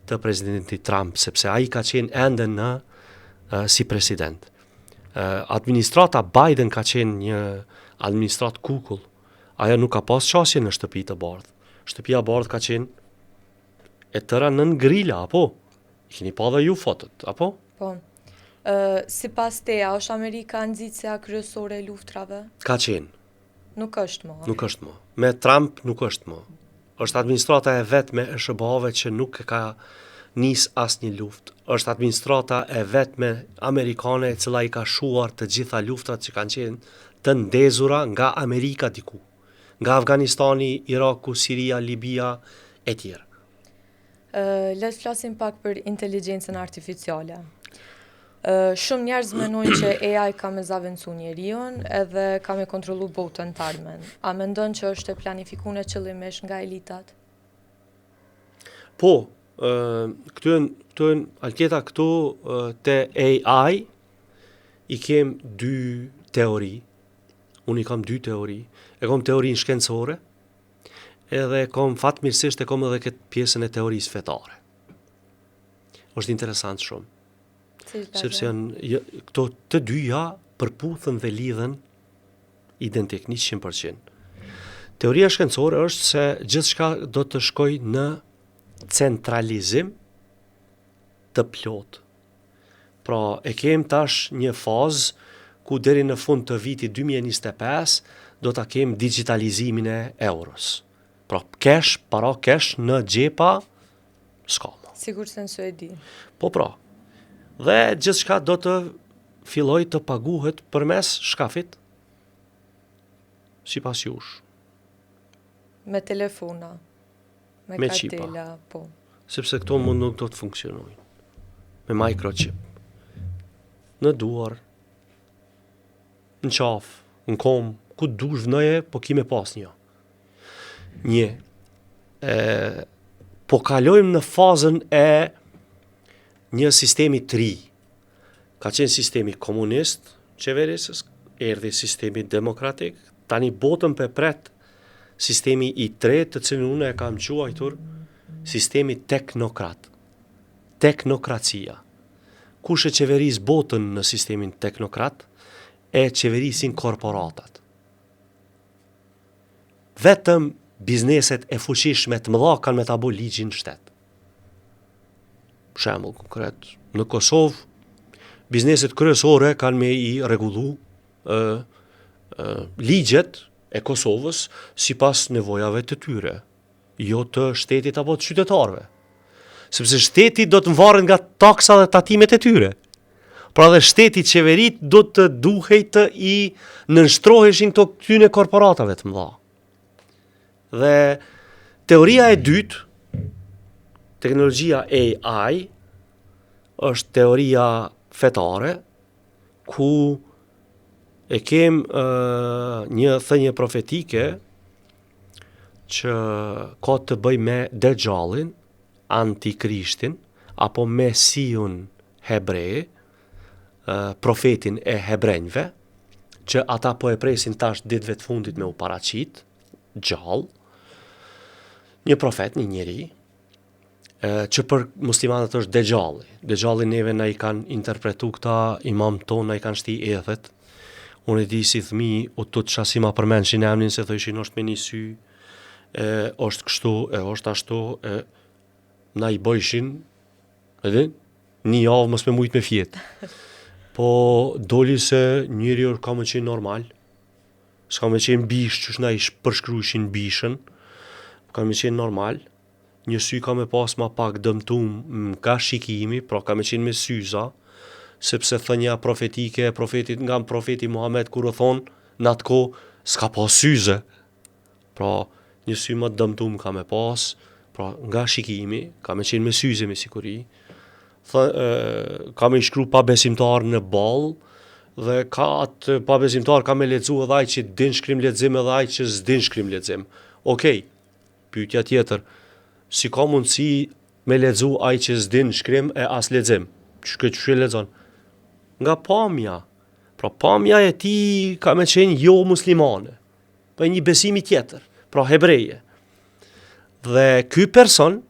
të presidentit Trump, sepse ai ka qenë ende si president. Administrata Biden ka qenë një administrat kukull. Aja nuk ka pas qasje në shtëpi të bardhë. Shtëpia bardhë ka qenë e tëra nën grila, apo? I keni pa dhe ju fotot, apo? Po. Sipas teja, është Amerika nxitësja kryesore e luftrave? Ka qenë. Nuk është më. Nuk është më. Me Trump nuk është më. Është administrata e vetme e SBA-ve që nuk ka nis asnjë luftë. Është administrata e vetme amerikane e cila i ka shuar të gjitha luftrat që kanë qenë të ndezura nga Amerika diku. Nga Afganistani, Iraku, Siria, Libia e tjerë. Le të flasim pak për inteligjencën artificiale. Shumë njerëz mendojnë që AI ka me zaventsu njeriun edhe ka me kontrollu botën të ardhmen. A mendon që është e planifikuar qëllimisht nga elitat? Po, këtu Alketa këtu te AI i kem dy teori. Unë i kam dy teori. E kam teorinë shkencore, edhe kam fatmirësisht e kam edhe këtë pjesën e teorisë fetare. Është interesant shumë. Sepse janë këto të dyja përputhen dhe lidhen identik 100%. Teoria shkencore është se gjithçka do të shkojë në centralizim të plot. Pra, e kem tash një fazë ku deri në fund të vitit 2025 do ta kem digitalizimin e euros. Pra, para cash në xhepa s'ka më. Sigur se në Suedi. Po pra. Dhe gjithçka do të filloj të paguhet përmes shkafit sipas jush. Me telefona, me kartela, po. Sepse këto mund nuk do të funksionojnë. Me microchip. Në duar, në qafë, në kom, ku dush vënëje, po ki me pas një. Po kalojmë në fazën e një sistemi të ri. Ka qenë sistemi komunist, qeverisës, erdhi sistemi demokratik, tani botën për pret sistemi i tretë të cilën unë e kam quajtur sistemi teknokrat. Teknokracia. Kush e qeveris botën në sistemin teknokrat, e qeverisin korporatat. Vetëm bizneset e fuqishme të mëdha kanë me ta bo ligjin shtet. Shembull konkret, në Kosovë, bizneset kryesore kanë me i rregullu ligjet e Kosovës sipas nevojave të tyre, jo të shtetit apo të qytetarëve. Sepse shteti do të varet nga taksa dhe tatimet e tyre. Pra dhe shteti, qeverit do të duhej të i nënshtroheshin këtyne korporatave të mëdha. Dhe teoria e dytë, teknologjia AI, është teoria fetare, ku e kem një thënie profetike që ka të bëj me Dejjalin, antikrishtin, apo Mesiun hebre, profetin e hebrenjve, që ata po e presin tash ditëve të fundit me u paraqit, gjallë, një profet, një njeri, që për muslimanët është Dejjalli. Dejjalli neve na i kanë interpretu këta imam ton, na i kanë shti ethet. Unë e di si thmi, o të qasima përmenshin emnin se thëshin është me një sy, është kështu, është ashtu, na i bojshin, edhe, një javë mos me mujt me fjetë. Po doli se njëri ka me qenë normal, s'ka me qenë bish që na i përshkrujshin bishën, ka me qenë normal, një sy ka me pas ma pak dëmtum nga shikimi, pra ka me qenë me syza, sepse thënja profetike, nga profeti Muhammed kur o thonë, në atë ko s'ka pas syze, pra një sy më dëmtum ka me pas, pra nga shikimi, ka me qenë me syze me sikuri, ka me i shkru pa besimtar në ball, dhe ka atë pa besimtar ka me lexu edhe ai që din shkrim lexim edhe ai që s'din shkrim lexim. Okej, pyetja tjetër, si ka mundësi me lexu ai që s'din shkrim e as lexim? Ç'e lexon? Nga pamja. Pra pamja e tij ka me qenë jo muslimane, po një besimi tjetër, pra hebreje. Dhe ky person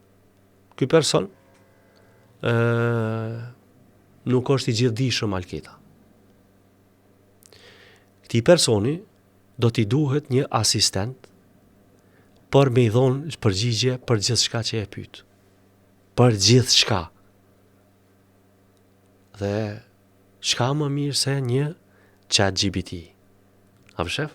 nuk është i gjithdijshëm Alketa. Këtij personi do t'i duhet një asistent për me i dhonë përgjigje për gjithë shka që e pyet. Për gjithë shka. Dhe shka më mirë se një ChatGPT. A përshef?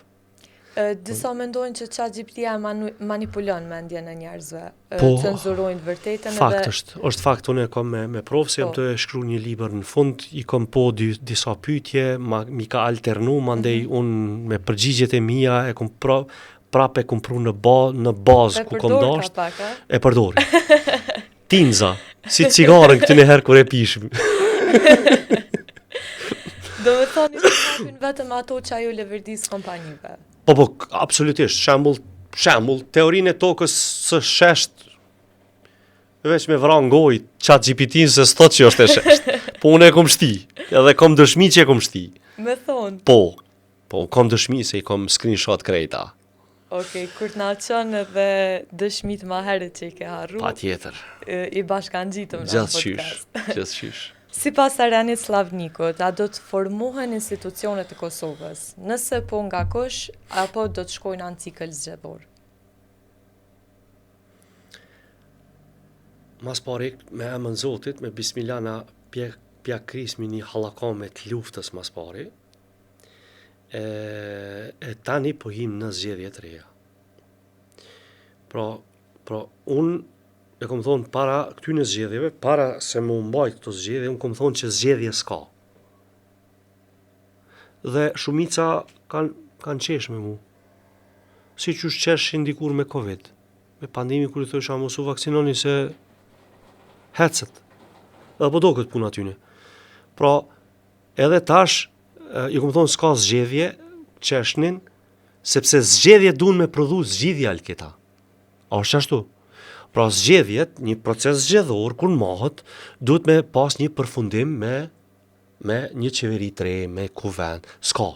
Disa mendojnë që ChatGPT-ja manipulon mendjen e njerëzve, Po, cenzurojnë të vërtetën fakt është fakt, unë e kom me provë, se jam të shkru një libër në fund, i kom po disa pyetje, mi ka alternu, mandej unë me përgjigjet e mia e kom prape kom pru në bazë ku kom dasht, e përdori. Tinza, si cigarën këtë një herë kur e pishim. Do me thoni që hapin vetëm ato që ajo leverdis kompanive. Po, absolutisht, shembull, teorinë e tokës së shesht, veç me vran gojë ChatGPT-n se s'thot që është e shesht. Po unë e kom shti, edhe kom dëshmi që e kom shti. Me thonë? Po, kom dëshmi se i kom screenshot krejta. Okej, kur t'na qënë edhe dëshmit ma herët që i ke harru, Pa tjetër. I bashkan gjitëm në podcast. Gjithçysh. Si pas Arianit Slavnikut, a do të formohen institucionet e Kosovës? Nëse po nga kush, apo do të shkojnë anë cikël zgjedhor? Mas pari, me emën Zotit, me bismillah na pja krismi një hallakame të luftës mas pari, e tani po him në zgjedhje të reja. Pra unë e kom thonë para këtyne zgjedhjeve, para se më mbajt këto zgjedhje, unë kom thonë që zgjedhje s'ka. Dhe shumica kanë qesh me mu. Si që qeshin dikur me Covid. Me pandemi kur i thosha mos u vaksinoni se hecet. Dhe po do këtë puna tyne. Pra, edhe tash, i kom thonë s'ka zgjedhje, qeshnin, sepse zgjedhje duhen me prodhu zgjidhja Alketa. A është ashtu? Pra zgjedhjet, një proces zgjedhor, kur mahët, duhet me pas një përfundim me një qeveri të re, me kuvend. S'ka.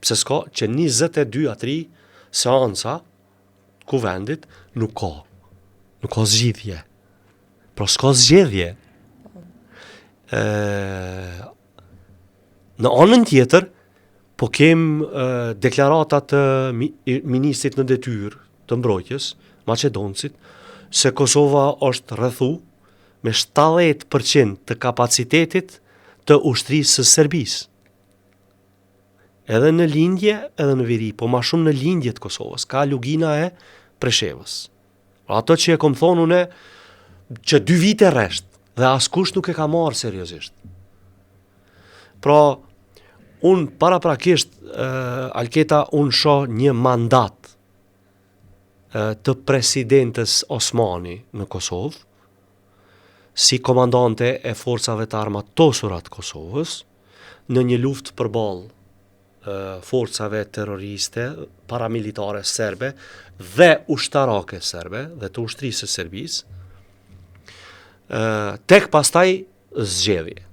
Pse s'ka që 22 a 3 seansa kuvendit nuk ka. Nuk ka zgjidhje. Pra s'ka zgjedhje. Në anën tjetër, po kem deklaratat të ministrit në detyrë të mbrojtjes, Maqedoncit, se Kosova është rrethu me 70% të kapacitetit të ushtrisë së Serbisë. Edhe në lindje, edhe në veri, po ma shumë në lindje të Kosovës, ka lugina e Preshevës. Ato që e kom thonë une, që 2 vite resht, dhe askush nuk e ka marrë seriozisht. Pra, unë paraprakisht, Alketa, unë shoh një mandat të presidentës Osmani në Kosovë, si komandante e forcave të armatosura të Kosovës, në një luftë përballë forcave terroriste, paramilitare serbe dhe ushtarake serbe dhe të ushtrisë së Serbisë, tek pastaj zgjedhje.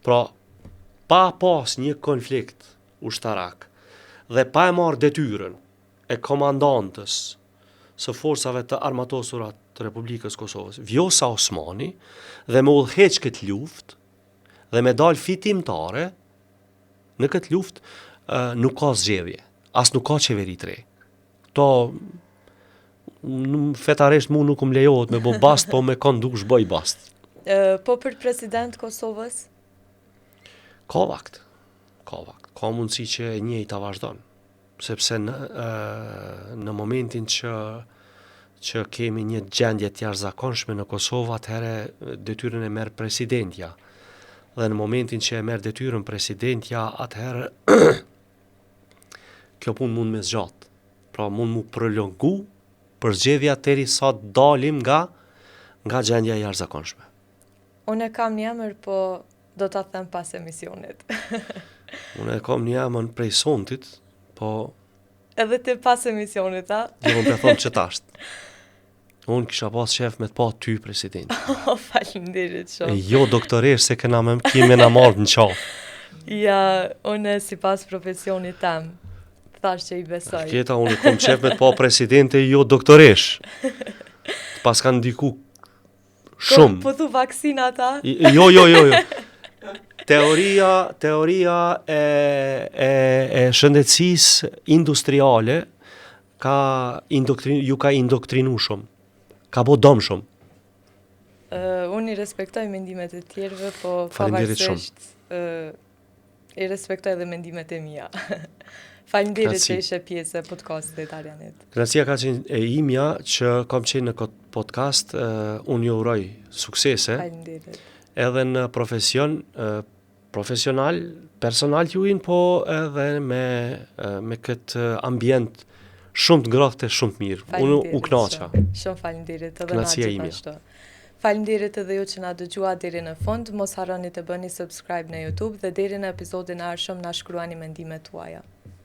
Pra, pa pas një konflikt ushtarak dhe pa e marrë detyrën e komandantës së forcave të armatosura të Republikës Kosovës, Vjosa Osmani, dhe me udhëheq këtë luftë dhe me dal fitimtare në këtë luftë, nuk ka zgjedhje, as nuk ka qeveri të re. fetarisht mu nuk më lejohet me bo bast, po me kondush bëj bast. Po për president Kosovës? Ka vakt. Ka mundësi që e njëjta vazhdon. Sepse në momentin që kemi një gjendje të jashtëzakonshme në Kosovë, atëherë detyrën e merr presidentja. Dhe në momentin që e merr detyrën presidentja, atëherë kjo punë mund me zgjat. Pra mund mu prolongu përzgjedhja derisa dalim nga gjendja e jashtëzakonshme. Unë e kam një emër, po do ta them pas emisionit. Unë e kam një emër prej sontit, po Edhe ti pas emisionit, a? jo më thonë që tashtë. Unë kisha pas shef me të pa ty president. Faleminderit shumë. Jo doktoresh se kime na marrë në qafë. Ja, unë si pas profesionit tem, thash që i besoj. Kjeta, unë kom qef me të pa presidente, jo doktoresh. Pas kanë ndiku shumë. Po thu vaksina ta? Jo. Teoria e shëndetësisë industriale ju ka indoktrinu shumë. Ka bo dom shumë. Unë i respektoj mendimet e tjerëve, po Faleminderit pavarësisht i respektoj edhe mendimet e mia. Faleminderit që ishe pjesë e podcastit Arianit. Kënaqësia ka qenë e imja që kam qenë në këtë podcast, unë ju uroj suksese. Faleminderit. Edhe në profesional, personal juin, po edhe me këtë ambient shumë të ngrohtë e shumë të mirë. Unë u kënaqa. Shumë faleminderit edhe na Kënaqësia ime. gjithashtu. Faleminderit edhe ju që na dëgjua deri në fund. Mos harroni të bëni subscribe në YouTube dhe deri në episodin e ardhshëm na shkruani mendimet tuaja.